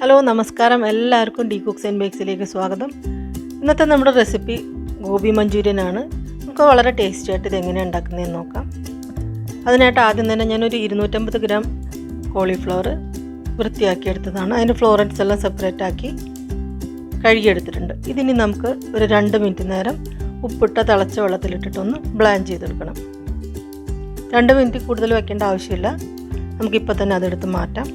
Hello നമസ്കാരം, എല്ലാവർക്കും D cooks and ബേക്സിലേക്ക് സ്വാഗതം. ഇന്നത്തെ നമ്മുടെ റെസിപ്പി ഗോബി മഞ്ചൂരിയൻ ആണ്. നമുക്ക് വളരെ ടേസ്റ്റി ആയിട്ട് ഇതെങ്ങനെയാണ് ഉണ്ടാക്കുന്നതെന്ന് നോക്കാം. അതിനായിട്ട് ആദ്യം തന്നെ ഞാനൊരു 250 ഗ്രാം കോളിഫ്ലവർ വൃത്തിയാക്കിയെടുത്തതാണ്. അതിൻ്റെ ഫ്ലോററ്റ്സ് എല്ലാം സെപ്പറേറ്റ് ആക്കി കഴുകിയെടുത്തിട്ടുണ്ട്. ഇതിനി നമുക്ക് ഒരു 2 മിനിറ്റ് നേരം ഉപ്പിട്ട തിളച്ച വെള്ളത്തിലിട്ടിട്ടൊന്ന് ബ്ലാൻഡ് ചെയ്തെടുക്കണം. 2 മിനിറ്റ് കൂടുതൽ വെക്കേണ്ട ആവശ്യമില്ല. നമുക്കിപ്പോൾ തന്നെ അതെടുത്ത് മാറ്റാം.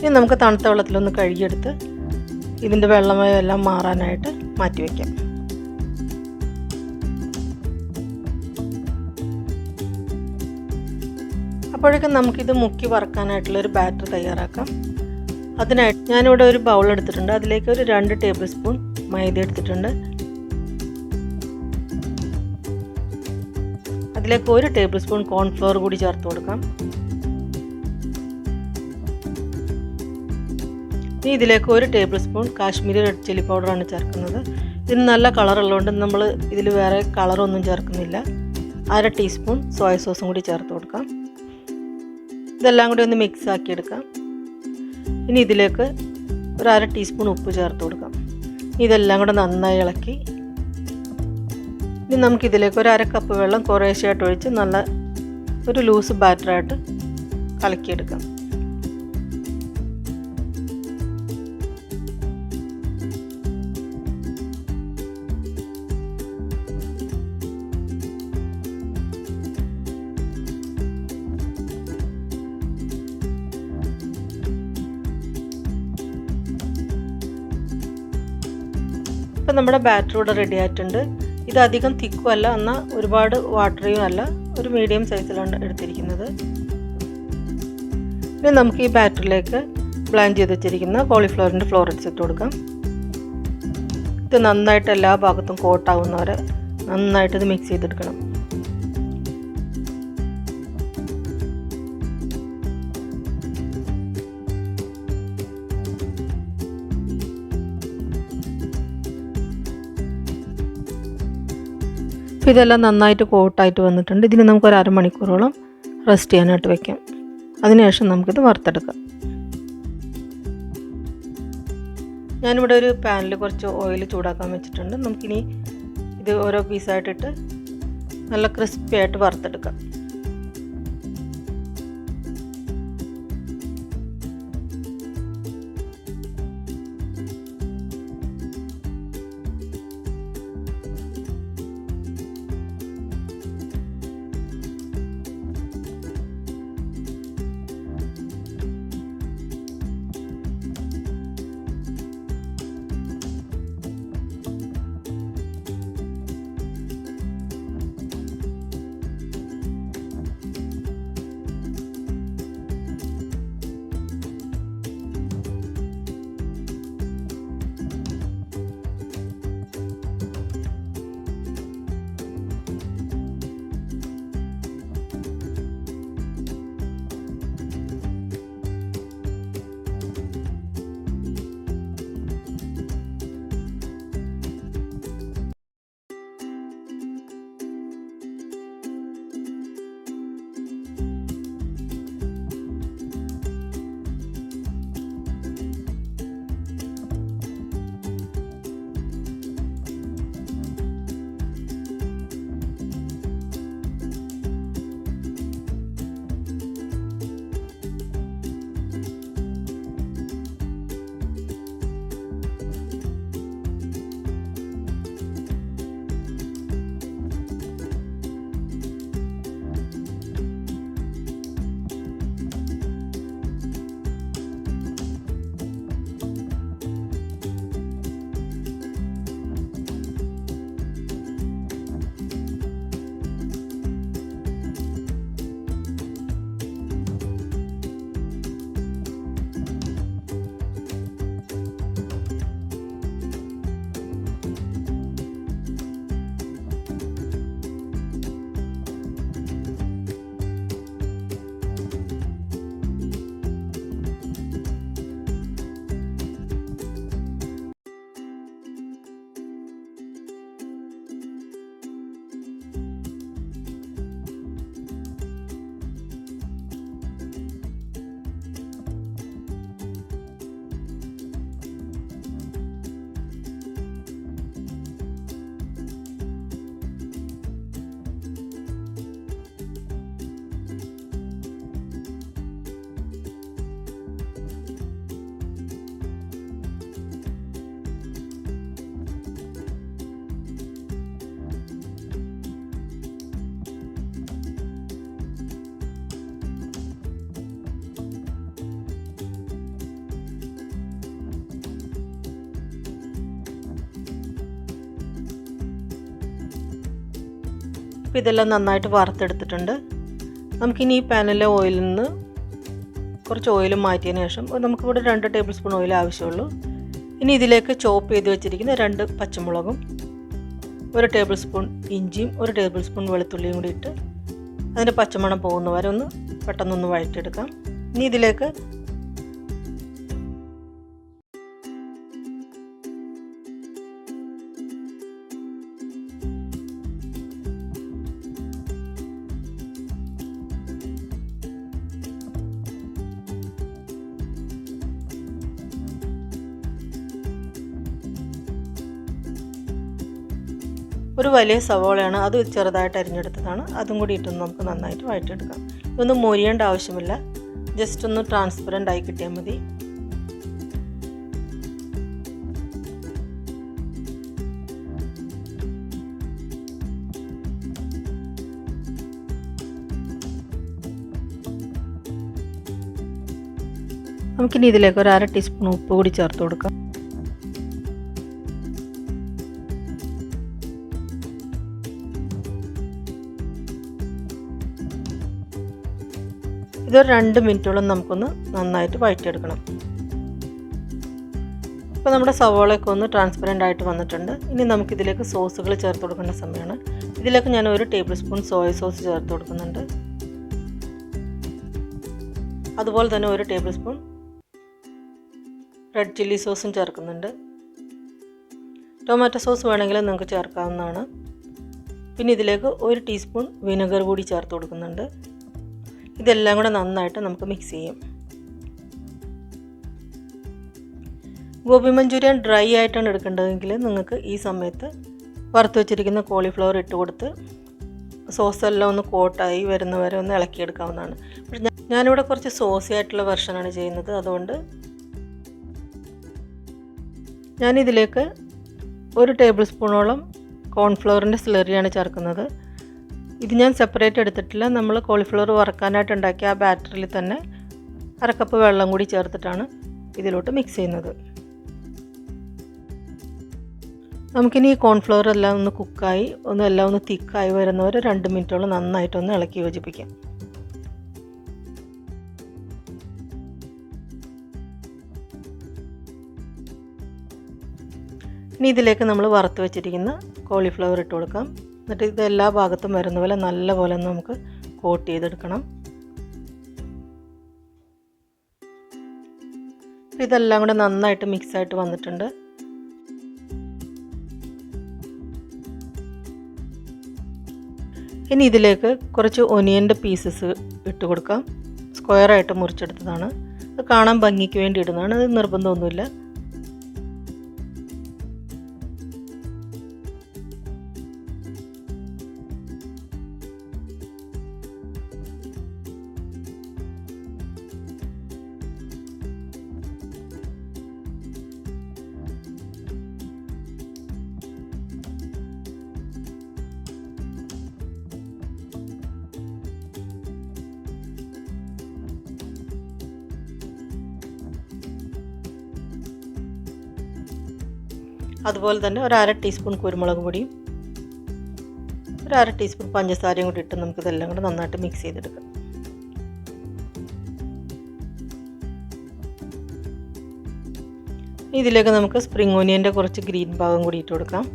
ഇനി നമുക്ക് തണുത്ത വെള്ളത്തിലൊന്ന് കഴുകിയെടുത്ത് ഇതിൻ്റെ വെള്ളമയം എല്ലാം മാറാനായിട്ട് മാറ്റി വയ്ക്കാം. അപ്പോഴേക്കും നമുക്കിത് മുക്കി വറുക്കാനായിട്ടുള്ളൊരു ബാറ്റർ തയ്യാറാക്കാം. അതിനായിട്ട് ഞാനിവിടെ ഒരു ബൗൾ എടുത്തിട്ടുണ്ട്. അതിലേക്ക് ഒരു 2 ടേബിൾ സ്പൂൺ മൈദ എടുത്തിട്ടുണ്ട്. അതിലേക്ക് 1 ടേബിൾ സ്പൂൺ കോൺഫ്ലവർ കൂടി ചേർത്ത് കൊടുക്കാം. ഇനി ഇതിലേക്ക് 1 table spoon Kashmiri red chilli പൗഡറാണ് ചേർക്കുന്നത്. ഇതിന് നല്ല കളറുള്ളതുകൊണ്ട് നമ്മൾ ഇതിൽ വേറെ കളറൊന്നും ചേർക്കുന്നില്ല. 1/2 ടീസ്പൂൺ സോയ സോസും കൂടി ചേർത്ത് കൊടുക്കാം. ഇതെല്ലാം കൂടി ഒന്ന് മിക്സ് ആക്കിയെടുക്കാം. ഇനി ഇതിലേക്ക് ഒരു 1/2 ടീസ്പൂൺ ഉപ്പ് ചേർത്ത് കൊടുക്കാം. ഇതെല്ലാം കൂടെ നന്നായി ഇളക്കി ഇനി നമുക്കിതിലേക്ക് ഒരു 1/2 കപ്പ് വെള്ളം കുറേശ്ശെയായിട്ട് ഒഴിച്ച് നല്ല ഒരു ലൂസ് ബാറ്ററായിട്ട് കലക്കിയെടുക്കാം. ഇപ്പം നമ്മുടെ ബാറ്റർ ഇവിടെ റെഡി ആയിട്ടുണ്ട്. ഇത് അധികം തിക്കും അല്ല, എന്നാൽ ഒരുപാട് വാട്ടറിയും അല്ല, ഒരു മീഡിയം സൈസിലാണ് എടുത്തിരിക്കുന്നത്. ഇനി നമുക്ക് ഈ ബാറ്ററിലേക്ക് ബ്ലാൻഡ് ചെയ്ത് വെച്ചിരിക്കുന്ന കോളിഫ്ലവറിൻ്റെ ഫ്ലോററ്റ്സ് ഇട്ട് കൊടുക്കാം. ഇത് നന്നായിട്ട് എല്ലാ ഭാഗത്തും കോട്ടാവുന്നവരെ നന്നായിട്ട് ഇത് മിക്സ് ചെയ്തെടുക്കണം. അപ്പോൾ ഇതെല്ലാം നന്നായിട്ട് കോട്ടായിട്ട് വന്നിട്ടുണ്ട്. ഇതിന് നമുക്കൊരു 1/2 മണിക്കൂറോളം റെസ്റ്റ് ചെയ്യാനായിട്ട് വയ്ക്കാം. അതിനുശേഷം നമുക്കിത് വറുത്തെടുക്കാം. ഞാനിവിടെ ഒരു പാനിൽ കുറച്ച് ഓയിൽ ചൂടാക്കാൻ വെച്ചിട്ടുണ്ട്. നമുക്കിനി ഇത് ഓരോ പീസായിട്ടിട്ട് നല്ല ക്രിസ്പി ആയിട്ട് വറുത്തെടുക്കാം. അപ്പോൾ ഇതെല്ലാം നന്നായിട്ട് വറുത്തെടുത്തിട്ടുണ്ട്. നമുക്കിനി ഈ പാനിലെ ഓയിലിൽ നിന്ന് കുറച്ച് ഓയിൽ മാറ്റിയതിന് ശേഷം നമുക്കിവിടെ 2 ടേബിൾ സ്പൂൺ ഓയിൽ ആവശ്യമുള്ളൂ. ഇനി ഇതിലേക്ക് ചോപ്പ് ചെയ്ത് വെച്ചിരിക്കുന്ന 2 പച്ചമുളകും 1 ടേബിൾ സ്പൂൺ ഇഞ്ചിയും 1 ടേബിൾ സ്പൂൺ വെളുത്തുള്ളിയും കൂടി ഇട്ട് അതിൻ്റെ പച്ചമണം പോകുന്ന വരെ ഒന്ന് പെട്ടെന്നൊന്ന് വഴറ്റിയെടുക്കാം. ഇനി ഇതിലേക്ക് ഒരു വലിയ സവോളയാണ്, അത് ചെറുതായിട്ട് അരിഞ്ഞെടുത്തതാണ്. അതും കൂടി ഇട്ടൊന്ന് നമുക്ക് നന്നായിട്ട് വഴറ്റിയെടുക്കാം. ഇതൊന്നും മൊരിയേണ്ട ആവശ്യമില്ല, ജസ്റ്റ് ഒന്ന് ട്രാൻസ്പെറൻ്റ് ആയി കിട്ടിയാൽ മതി. നമുക്കിനി ഇതിലേക്ക് ഒരു 1/2 ടീസ്പൂൺ ഉപ്പ് കൂടി ചേർത്ത് കൊടുക്കാം. ഇതൊരു 2 മിനിറ്റോളം നമുക്കൊന്ന് നന്നായിട്ട് വഴറ്റിയെടുക്കണം. ഇപ്പോൾ നമ്മുടെ സവോളയൊക്കെ ഒന്ന് ട്രാൻസ്പെറൻ്റ് ആയിട്ട് വന്നിട്ടുണ്ട്. ഇനി നമുക്കിതിലേക്ക് സോസുകൾ ചേർത്ത് കൊടുക്കേണ്ട സമയമാണ്. ഇതിലേക്ക് ഞാൻ 1 ടേബിൾ സ്പൂൺ സോയ സോസ് ചേർത്ത് കൊടുക്കുന്നുണ്ട്. അതുപോലെ തന്നെ 1 ടേബിൾ സ്പൂൺ റെഡ് ചില്ലി സോസും ചേർക്കുന്നുണ്ട്. ടൊമാറ്റോ സോസ് വേണമെങ്കിൽ നിങ്ങൾക്ക് ചേർക്കാവുന്നതാണ്. പിന്നെ ഇതിലേക്ക് 1 ടീസ്പൂൺ വിനെഗർ കൂടി ചേർത്ത് കൊടുക്കുന്നുണ്ട്. ഇതെല്ലാം കൂടെ നന്നായിട്ട് നമുക്ക് മിക്സ് ചെയ്യാം. ഗോബി മഞ്ചൂരിയൻ ഡ്രൈ ആയിട്ടാണ് എടുക്കേണ്ടതെങ്കിൽ നിങ്ങൾക്ക് ഈ സമയത്ത് വറുത്ത് വെച്ചിരിക്കുന്ന കോളിഫ്ലവർ ഇട്ട് കൊടുത്ത് സോസ് എല്ലാം ഒന്ന് കോട്ടായി വരുന്നവരെ ഒന്ന് ഇളക്കിയെടുക്കാവുന്നതാണ്. പക്ഷേ ഞാനിവിടെ കുറച്ച് സോസി ആയിട്ടുള്ള വെർഷനാണ് ചെയ്യുന്നത്. അതുകൊണ്ട് ഞാനിതിലേക്ക് 1 ടേബിൾ സ്പൂണോളം കോൺഫ്ലവറിൻ്റെ സ്ലറിയാണ് ചേർക്കുന്നത്. ഇത് ഞാൻ സെപ്പറേറ്റ് എടുത്തിട്ടില്ല. നമ്മൾ കോളിഫ്ലവർ വറക്കാനായിട്ട് ഉണ്ടാക്കിയ ആ ബാറ്ററിൽ തന്നെ 1/2 കപ്പ് വെള്ളം കൂടി ചേർത്തിട്ടാണ് ഇതിലോട്ട് മിക്സ് ചെയ്യുന്നത്. നമുക്കിനി ഈ കോൺഫ്ലവർ എല്ലാം ഒന്ന് കുക്കായി എല്ലാം ഒന്ന് തിക്കായി വരുന്നവരെ 2 മിനിറ്റോളം നന്നായിട്ടൊന്ന് ഇളക്കി യോജിപ്പിക്കാം. ഇനി ഇതിലേക്ക് നമ്മൾ വറുത്ത് വെച്ചിരിക്കുന്ന കോളിഫ്ലവർ ഇട്ട് കൊടുക്കാം. എന്നിട്ട് ഇത് എല്ലാ ഭാഗത്തും വരുന്ന പോലെ നല്ലപോലെ നമുക്ക് കോട്ട് ചെയ്തെടുക്കണം. ഇതെല്ലാം കൂടെ നന്നായിട്ട് മിക്സായിട്ട് വന്നിട്ടുണ്ട്. ഇനി ഇതിലേക്ക് കുറച്ച് ഒനിയൻ്റെ പീസസ് ഇട്ട് കൊടുക്കാം. സ്ക്വയറായിട്ട് മുറിച്ചെടുത്തതാണ്. അത് കാണാൻ ഭംഗിക്ക് വേണ്ടി ഇടുന്നതാണ്, അത് നിർബന്ധമൊന്നുമില്ല. അതുപോലെ തന്നെ 1/2 ടീസ്പൂൺ കുരുമുളക് പൊടിയും 1/2 ടീസ്പൂൺ പഞ്ചസാരയും കൂടി ഇട്ട് നമുക്കിതെല്ലാം കൂടെ നന്നായിട്ട് മിക്സ് ചെയ്തെടുക്കാം. ഇതിലേക്ക് നമുക്ക് സ്പ്രിംഗ് ഓനിയൻ്റെ കുറച്ച് ഗ്രീൻ ഭാഗം കൂടി ഇട്ട് കൊടുക്കാം.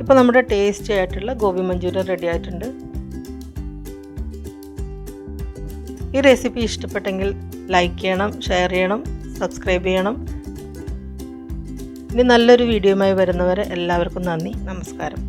ഇപ്പോൾ നമ്മുടെ ടേസ്റ്റി ആയിട്ടുള്ള ഗോബി മഞ്ചൂരിയൻ റെഡി ആയിട്ടുണ്ട്. ഈ റെസിപ്പി ഇഷ്ടപ്പെട്ടെങ്കിൽ ലൈക്ക് ചെയ്യണം, ഷെയർ ചെയ്യണം, സബ്സ്ക്രൈബ് ചെയ്യണം. ഇനി നല്ലൊരു വീഡിയോയുമായി വരുന്നവരെ എല്ലാവർക്കും നന്ദി, നമസ്കാരം.